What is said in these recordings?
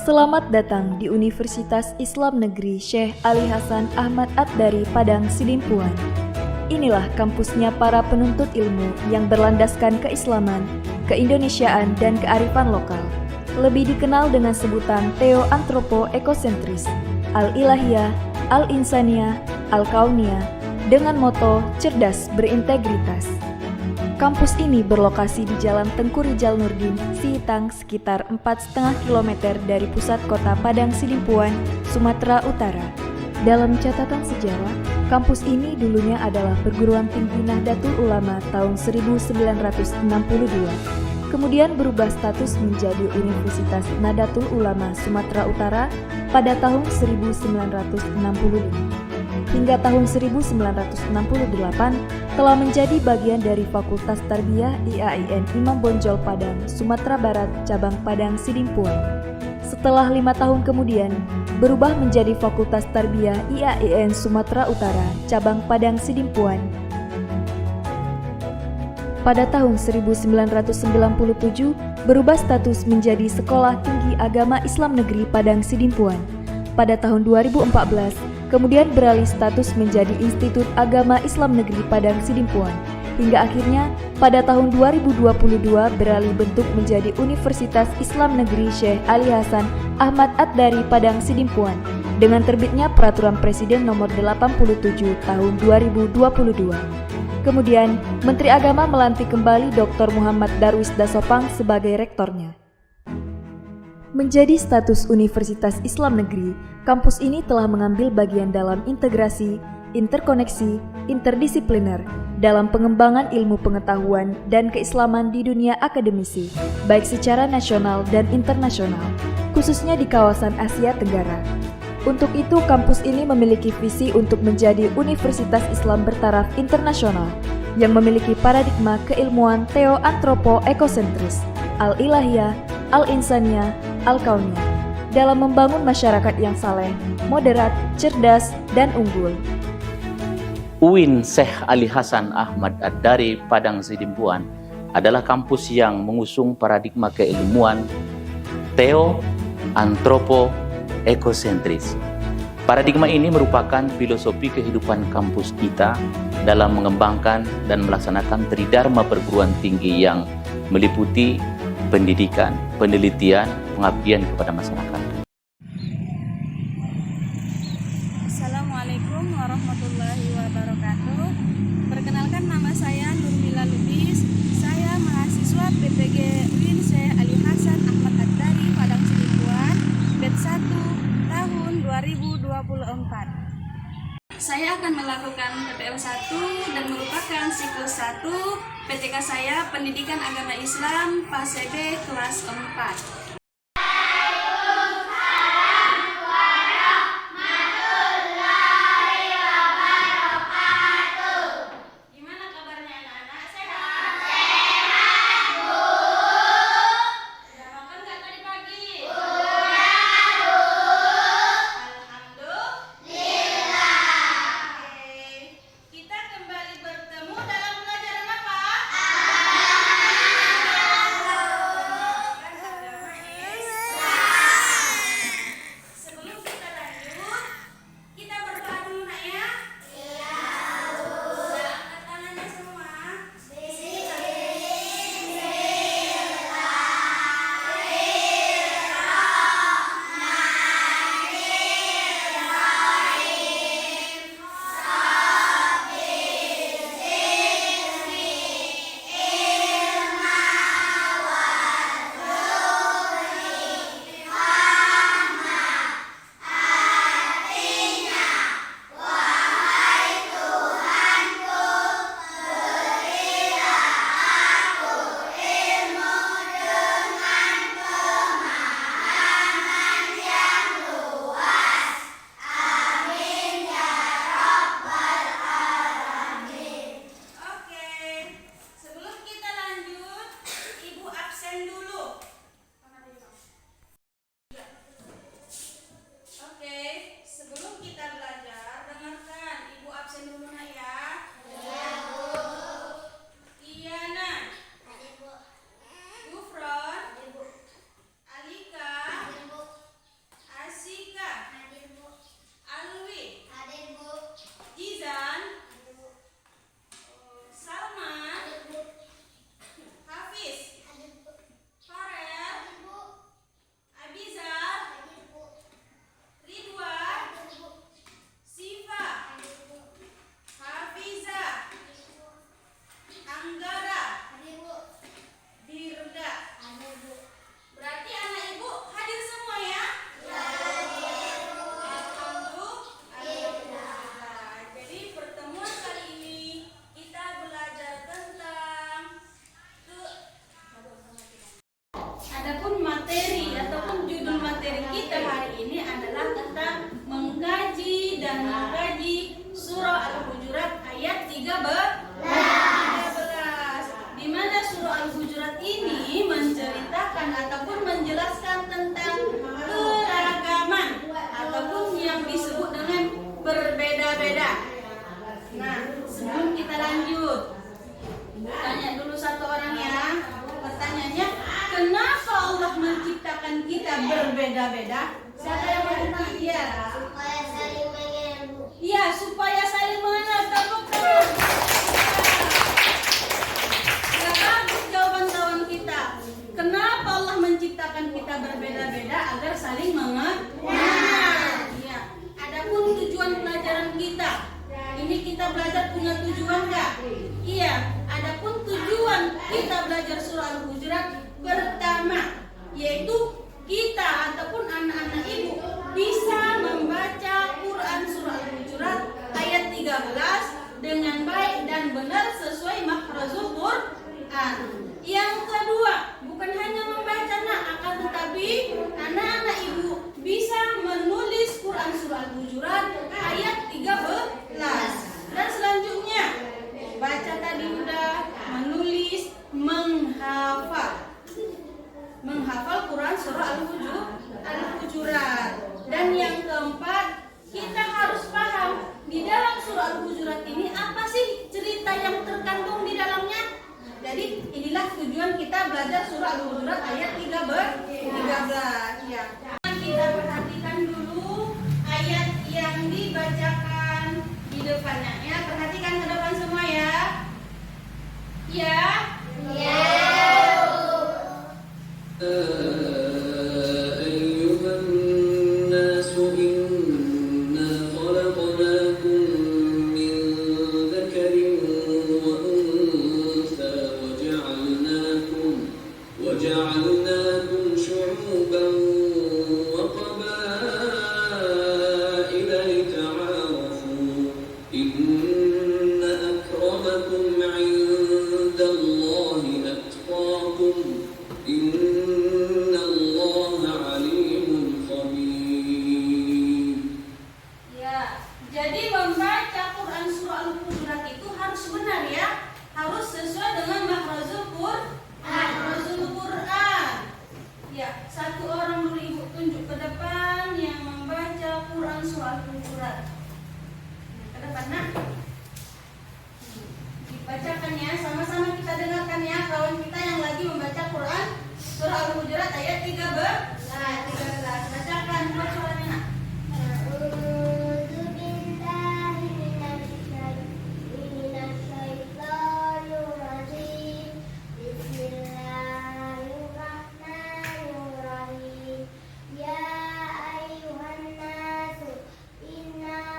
Selamat datang di Universitas Islam Negeri Syekh Ali Hasan Ahmad Ad-Dari Padang Sidimpuan. Inilah kampusnya para penuntut ilmu yang berlandaskan keislaman, keindonesiaan, dan kearifan lokal. Lebih dikenal dengan sebutan Theo-Antropo-Ekosentris, Al-Ilahiyah, Al-Insaniyah, Al-Kauniyah, dengan moto cerdas berintegritas. Kampus ini berlokasi di Jalan Tengku Rijal Nurdin, Sihitang, sekitar 4,5 km dari pusat kota Padang Sidimpuan, Sumatera Utara. Dalam catatan sejarah, kampus ini dulunya adalah perguruan tinggi Nahdlatul Ulama tahun 1962, kemudian berubah status menjadi Universitas Nahdlatul Ulama Sumatera Utara pada tahun 1965. Hingga tahun 1968 telah menjadi bagian dari Fakultas Tarbiyah IAIN Imam Bonjol Padang, Sumatera Barat, cabang Padang Sidimpuan. Setelah 5 tahun kemudian, berubah menjadi Fakultas Tarbiyah IAIN Sumatera Utara, cabang Padang Sidimpuan. Pada tahun 1997, berubah status menjadi Sekolah Tinggi Agama Islam Negeri Padang Sidimpuan. Pada tahun 2014, kemudian beralih status menjadi Institut Agama Islam Negeri Padang Sidimpuan, hingga akhirnya pada tahun 2022 beralih bentuk menjadi Universitas Islam Negeri Syekh Ali Hasan Ahmad Ad-Dari Padang Sidimpuan dengan terbitnya Peraturan Presiden Nomor 87 Tahun 2022. Kemudian, Menteri Agama melantik kembali Dr. Muhammad Darwis Dasopang sebagai rektornya. Menjadi status Universitas Islam Negeri, kampus ini telah mengambil bagian dalam integrasi, interkoneksi, interdisipliner dalam pengembangan ilmu pengetahuan dan keislaman di dunia akademisi, baik secara nasional dan internasional, khususnya di kawasan Asia Tenggara. Untuk itu, kampus ini memiliki visi untuk menjadi Universitas Islam bertaraf internasional yang memiliki paradigma keilmuan Theo-Antropo-Ekosentris, Al-Ilahiyah, Al-Insaniyah, Al-Kauniyah dalam membangun masyarakat yang saleh, moderat, cerdas, dan unggul. UIN Syekh Ali Hasan Ahmad Ad-Dari Padang Sidimpuan adalah kampus yang mengusung paradigma keilmuan Theo-Antropo-Ekosentris. Paradigma ini merupakan filosofi kehidupan kampus kita dalam mengembangkan dan melaksanakan tridharma perguruan tinggi yang meliputi pendidikan, penelitian, pengabdian kepada masyarakat. Assalamualaikum warahmatullahi wabarakatuh. Perkenalkan, nama saya Nurmila Lubis. Saya mahasiswa PPG UIN Syekh Ali Hasan Ahmad Ad-Dari Padang Sidimpuan, batch 1 tahun 2024. Saya akan melakukan PPL 1 dan merupakan siklus 1 PTK saya Pendidikan Agama Islam PASEB kelas 4. Tanya dulu satu orang ya. Pertanyaannya, kenapa Allah menciptakan kita berbeda-beda? Siapa yang mau? Iya. Supaya saling mengenal. Iya, supaya saling mengenal. Tepuk tangan. Ya, bagus jawaban kawan kita. Kenapa Allah menciptakan kita berbeda-beda agar saling mengenal? Iya. Adapun tujuan pelajaran kita, ini kita belajar punya tujuan nggak? Iya. Adapun tujuan kita belajar surah Al-Hujurat pertama, yaitu kita ataupun anak-anak ibu bisa membaca Quran surah Al-Hujurat ayat 13 dengan baik dan benar sesuai makhrajul Quran. Yang kedua, bukan hanya membaca akan tetapi anak-anak ibu bisa menulis Quran surah Al-Hujurat ayat 13. Dan selanjutnya, baca tadi udah, menulis, menghafal Quran surah Al-Hujurat. Dan yang keempat, kita harus paham di dalam surah Al-Hujurat ini apa sih cerita yang terkandung di dalamnya. Jadi inilah tujuan kita belajar surah Al-Hujurat ayat 13 ya. Kita perhatikan dulu ayat yang dibacakan di depannya ya. Perhatikan ke depan semua ya. Ya. أيها الناس إنا خلقناكم من ذكر وأنثى وجعلناكم شعوبا وقبائل لتعارفوا إن أكرمكم عند الله أتقاكم إن الله عليم خبير. Ya, jadi membaca Quran surah Al-Hujurat itu harus benar ya, harus sesuai dengan makhrajul Quran. Ya, satu orang dulu ibu tunjuk ke depan yang membaca Quran surah Al-Hujurat. Ke depan nak. Dibacakan ya, sama-sama kita dengarkan ya kawan kita yang lagi membaca Quran surah Al-Hujurat ayat 13. Bacakan buat suaranya nak. A'udzu billahi minasyaitonir rajim. Bismillahirrahmanirrahim. Ya ayyuhan nasu inna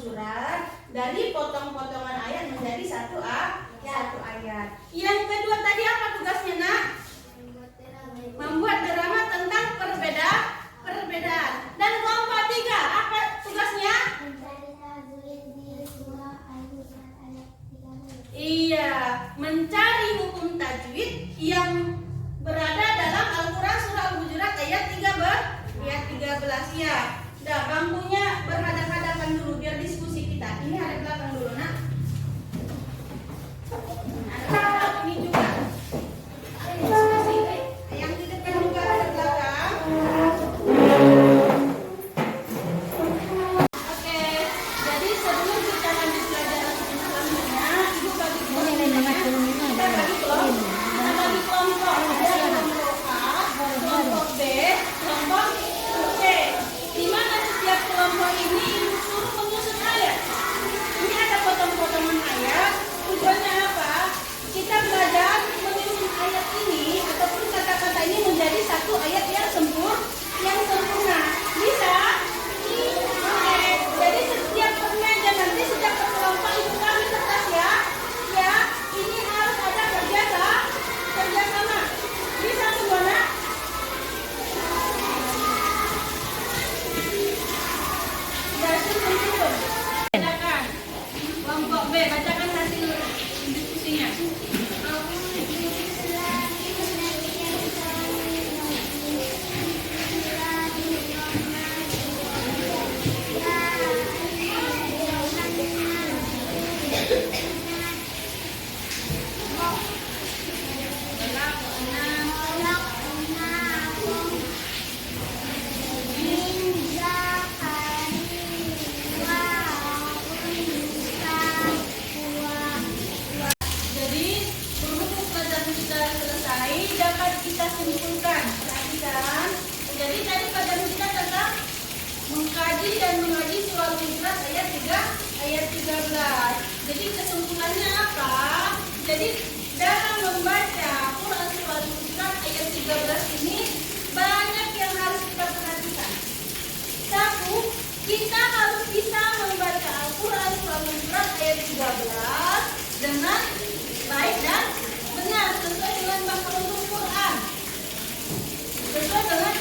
Hujurat dari potong-potongan ayat menjadi satu ayat. Yang kedua tadi apa tugasnya, Nak? Membuat drama tentang perbedaan. Dan kelompok 3 apa tugasnya? Mencari tajwid di surah Al-Hujurat ayat 13. Iya, mencari hukum tajwid yang berada dalam Al-Quran surah Al-Hujurat ayat 13 ya. Dah, bangkunya berhadapan-hadapan dulu biar diskusi kita. Ini ada belakang dulu, Nak. Ada ini juga. Diskusi. Yang di depan juga ada belakang. Oke, jadi sebelum kita lanjut belajar selanjutnya, Ibu bagi kelompok. Kita bagi kelompok. Ada kelompok A, kelompok B, kelompok C. Di mana setiap kelompok ini Ibu suruh menyusun ayat. Ini ada potong-potongan ayat. Tujuannya apa? Kita belajar menyusun ayat ini ataupun kata-kata ini menjadi satu ayat yang sempurna. Bisa? Oke. Jadi setiap pekerja nanti setiap kelompok Ibu kami kertas ya. Ya, ini harus ada kerjasama. Bisa semua, Nak? Silakan. Kelompok B, bacakan hasil diskusinya. Jadi, berhubung pelajaran kita selesai, dapat kita simpulkan. Perhatikan. Jadi tadi pelajaran kita tentang mengkaji dan mengaji surah Al-Hujurat ayat 13. Jadi kesimpulannya apa? Jadi dalam membaca Quran surah Al-Hujurat ayat 13 ini banyak yang harus kita perhatikan. Satu, kita harus bisa membaca Al-Quran surah Al-Hujurat ayat 13 dengan baik dan benar sesuai dengan makhrajul Quran, sesuai dengan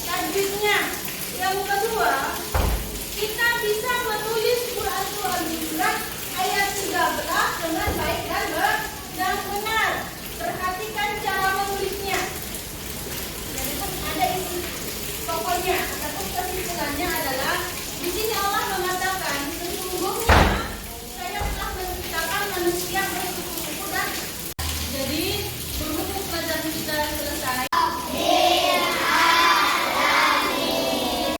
tajwidnya. Yang